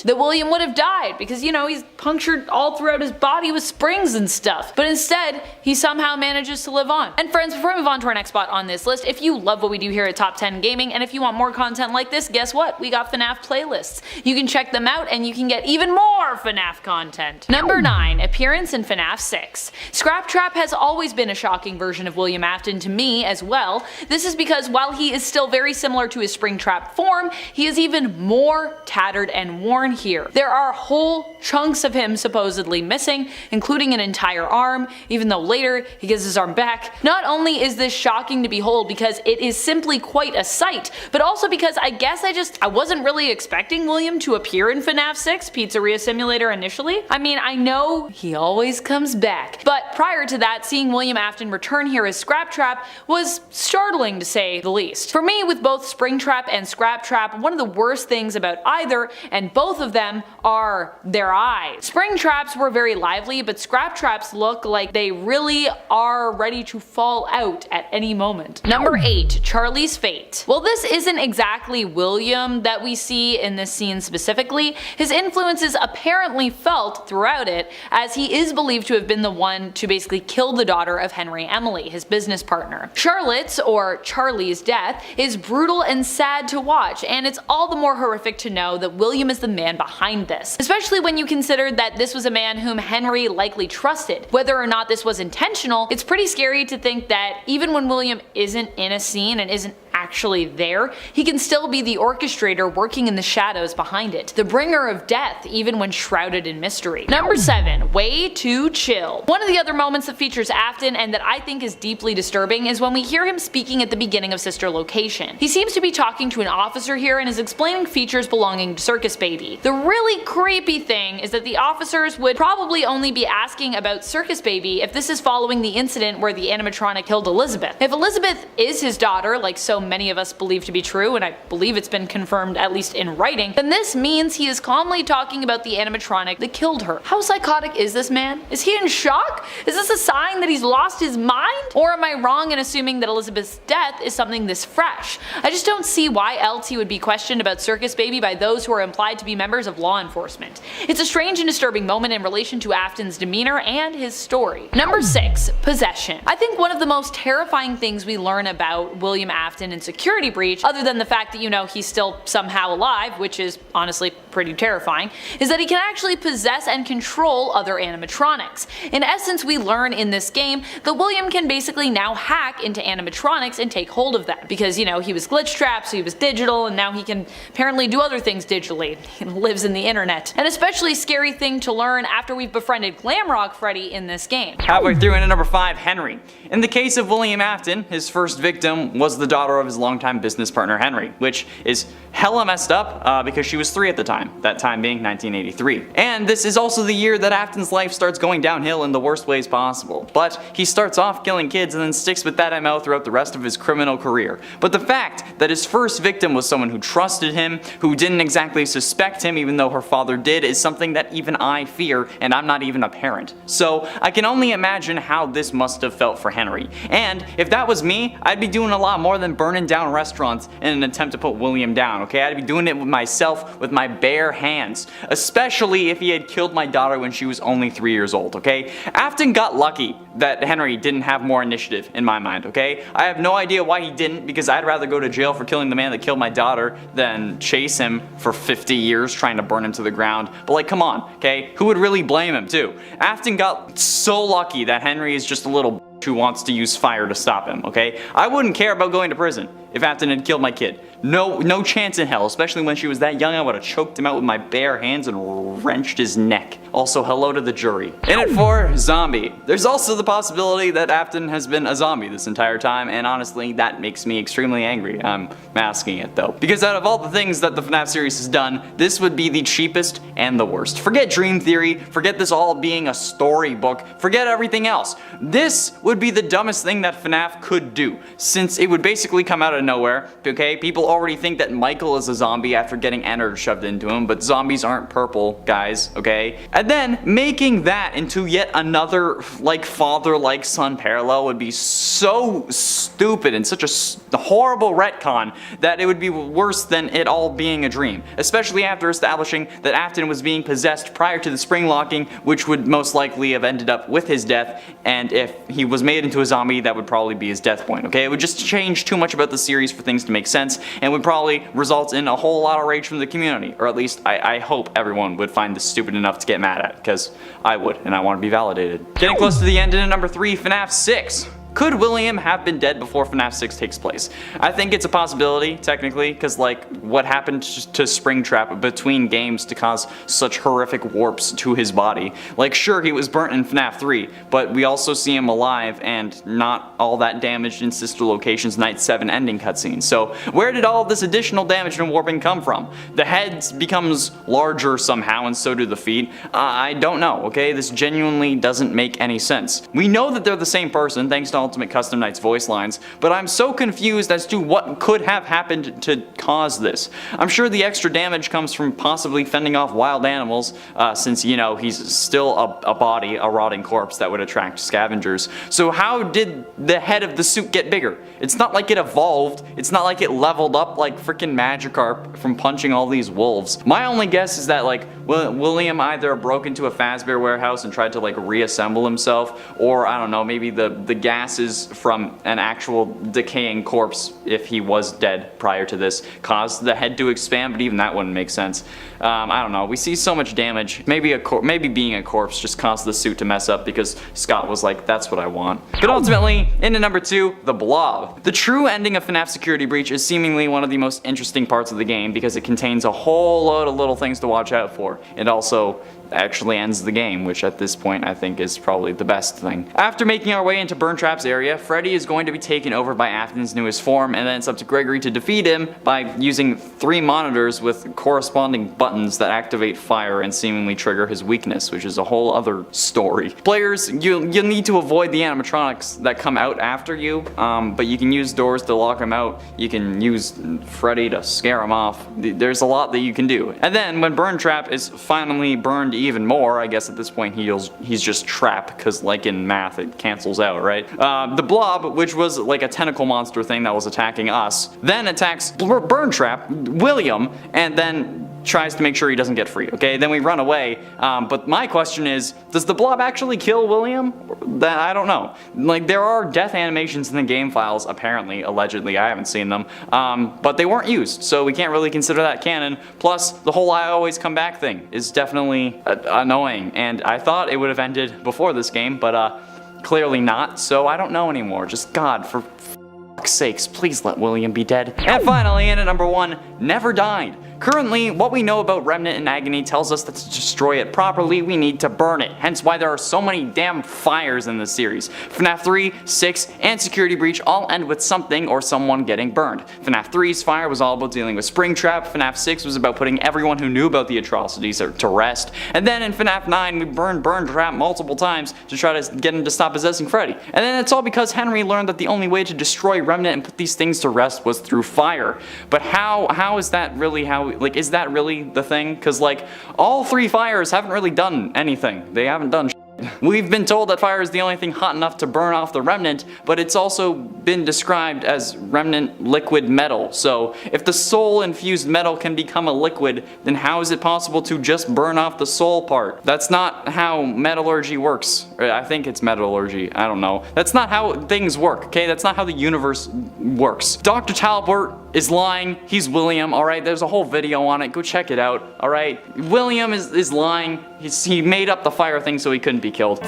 that William would have died because, you know, he's punctured all throughout his body with springs and stuff. But instead, he somehow manages to live on. And friends, before we move on to our next spot on this list, if you love what we do here at Top 10 Gaming, and if you want more content like this, guess what? We got FNAF playlists. You can check them out and you can get even more FNAF content. Number 9. Appearance in FNAF 6. Scraptrap has always been a shocking version of William Afton to me as well. This is because while he is still very similar to his Springtrap form, he is even more tattered and worn here. There are whole chunks of him supposedly missing, including an entire arm, even though later he gets his arm back. Not only is this shocking to behold because it is simply quite a sight, but also because I guess I wasn't really expecting William to appear in FNAF 6 Pizzeria Simulator initially. I mean, I know he always comes back, but prior to that, seeing William Afton return here as Scraptrap was startling to say the least. For me, with both Springtrap and Scraptrap, one of the worst things about either, and both of them, are are their eyes. Spring traps were very lively, but scrap traps look like they really are ready to fall out at any moment. Number 8. Charlie's fate. Well, this isn't exactly William that we see in this scene specifically. His influence is apparently felt throughout it, as he is believed to have been the one to basically kill the daughter of Henry Emily, his business partner. Charlotte's, or Charlie's, death is brutal and sad to watch, and it's all the more horrific to know that William is the man behind this, especially when you consider that this was a man whom Henry likely trusted. Whether or not this was intentional, it's pretty scary to think that even when William isn't in a scene and isn't actually there, he can still be the orchestrator working in the shadows behind it, the bringer of death even when shrouded in mystery. Number 7. Way too chill. One of the other moments that features Afton and that I think is deeply disturbing is when we hear him speaking at the beginning of Sister Location. He seems to be talking to an officer here and is explaining features belonging to Circus Baby. The really creepy thing is that the officers would probably only be asking about Circus Baby if this is following the incident where the animatronic killed Elizabeth. If Elizabeth is his daughter, like so many of us believe to be true, and I believe it's been confirmed at least in writing, then this means he is calmly talking about the animatronic that killed her. How psychotic is this man? Is he in shock? Is this a sign that he's lost his mind? Or am I wrong in assuming that Elizabeth's death is something this fresh? I just don't see why else he would be questioned about Circus Baby by those who are implied to be members of law enforcement. It's a strange and disturbing moment in relation to Afton's demeanor and his story. Number 6. Possession. I think one of the most terrifying things we learn about William Afton in Security Breach, other than the fact that, you know, he's still somehow alive, which is honestly pretty terrifying, is that he can actually possess and control other animatronics. In essence, we learn in this game that William can basically now hack into animatronics and take hold of them, because, you know, he was glitch trapped, so he was digital, and now he can apparently do other things digitally. He lives in the internet. An especially scary thing to learn after we've befriended Glamrock Freddy in this game. Halfway through into number 5, Henry. In the case of William Afton, his first victim was the daughter of his longtime business partner Henry, which is hella messed up because she was 3 at the time, that time being 1983. And this is also the year that Afton's life starts going downhill in the worst ways possible. But he starts off killing kids and then sticks with that MO throughout the rest of his criminal career. But the fact that his first victim was someone who trusted him, who didn't exactly suspect him even though her father did, is something that even I fear, and I'm not even a parent. So I can only imagine how this must have felt for Henry. And if that was me, I'd be doing a lot more than burning down restaurants in an attempt to put William down, okay? I'd be doing it with myself, with my bare hands. Especially if he had killed my daughter when she was only 3 years old, okay? Afton got lucky that Henry didn't have more initiative in my mind, okay? I have no idea why he didn't, because I'd rather go to jail for killing the man that killed my daughter than chase him for 50 years trying to burn him to the ground. But like, come on, okay? Who would really blame him too? Afton got so lucky that Henry is just a little who wants to use fire to stop him, okay? I wouldn't care about going to prison if Afton had killed my kid. No chance in hell, especially when she was that young. I would have choked him out with my bare hands and wrenched his neck. Also, hello to the jury. In it for zombie. There's also the possibility that Afton has been a zombie this entire time, and honestly, that makes me extremely angry. I'm masking it though. Because out of all the things that the FNAF series has done, this would be the cheapest and the worst. Forget Dream Theory, forget this all being a storybook, forget everything else. This would be the dumbest thing that FNAF could do, since it would basically come out of nowhere, okay? People already think that Michael is a zombie after getting innards shoved into him, but zombies aren't purple, guys, okay? And then making that into yet another, like, father-like son parallel would be so stupid and such a horrible retcon that it would be worse than it all being a dream, especially after establishing that Afton was being possessed prior to the spring locking, which would most likely have ended up with his death, and if he was made into a zombie, that would probably be his death point, okay? It would just change too much about the series for things to make sense, and would probably result in a whole lot of rage from the community, or at least I hope everyone would find this stupid enough to get mad at, because I would, and I want to be validated. Getting close to the end, and at number 3, FNAF 6. Could William have been dead before FNAF 6 takes place? I think it's a possibility, technically, because like, what happened to Springtrap between games to cause such horrific warps to his body? Like, sure, he was burnt in FNAF 3, but we also see him alive and not all that damaged in Sister Location's Night 7 ending cutscene. So where did all this additional damage and warping come from? The head becomes larger somehow, and so do the feet. I don't know, okay? This genuinely doesn't make any sense. We know that they're the same person, thanks to all Ultimate Custom Night's voice lines, but I'm so confused as to what could have happened to cause this. I'm sure the extra damage comes from possibly fending off wild animals, since, you know, he's still a body, a rotting corpse that would attract scavengers. So how did the head of the suit get bigger? It's not like it evolved, it's not like it leveled up like freaking Magikarp from punching all these wolves. My only guess is that, like, William either broke into a Fazbear warehouse and tried to, like, reassemble himself, or I don't know, maybe the gases from an actual decaying corpse, if he was dead prior to this, caused the head to expand, but even that wouldn't make sense. I don't know, we see so much damage. Maybe being a corpse just caused the suit to mess up because Scott was like, that's what I want. But ultimately, into number 2, the Blob. The true ending of FNAF Security Breach is seemingly one of the most interesting parts of the game because it contains a whole load of little things to watch out for. It also actually ends the game, which at this point I think is probably the best thing. After making our way into Burntrap's area, Freddy is going to be taken over by Afton's newest form, and then it's up to Gregory to defeat him by using 3 monitors with corresponding buttons that activate fire and seemingly trigger his weakness, which is a whole other story. Players, you'll need to avoid the animatronics that come out after you, but you can use doors to lock them out, you can use Freddy to scare him off. There's a lot that you can do. And then when Burntrap is finally burned even more, I guess at this point he's just trapped, because like in math it cancels out, right? The Blob, which was like a tentacle monster thing that was attacking us, then attacks Burntrap, William, and then tries to make sure he doesn't get free, okay? Then we run away, but my question is, does the Blob actually kill William? That I don't know. Like, there are death animations in the game files, apparently, allegedly, I haven't seen them, but they weren't used, so we can't really consider that canon. Plus, the whole I always come back thing is definitely annoying, and I thought it would have ended before this game, but clearly not, so I don't know anymore. Just God, for fuck's sakes, please let William be dead. And finally, in at number 1, Never Died. Currently, what we know about Remnant and Agony tells us that to destroy it properly, we need to burn it, hence why there are so many damn fires in this series. FNAF 3, 6, and Security Breach all end with something or someone getting burned. FNAF 3's fire was all about dealing with Springtrap, FNAF 6 was about putting everyone who knew about the atrocities to rest, and then in FNAF 9 we burned Burntrap multiple times to try to get him to stop possessing Freddy. And then it's all because Henry learned that the only way to destroy Remnant and put these things to rest was through fire. But how is that really like, is that really the thing? Because, like, all 3 fires haven't really done anything. They haven't done shit. We've been told that fire is the only thing hot enough to burn off the Remnant, but it's also been described as Remnant liquid metal. So if the soul-infused metal can become a liquid, then how is it possible to just burn off the soul part? That's not how metallurgy works. I think it's metallurgy, I don't know. That's not how things work, okay? That's not how the universe works. Dr. Talbot is lying, he's William, alright? There's a whole video on it, go check it out, alright? William is lying, he made up the fire thing so he couldn't be killed.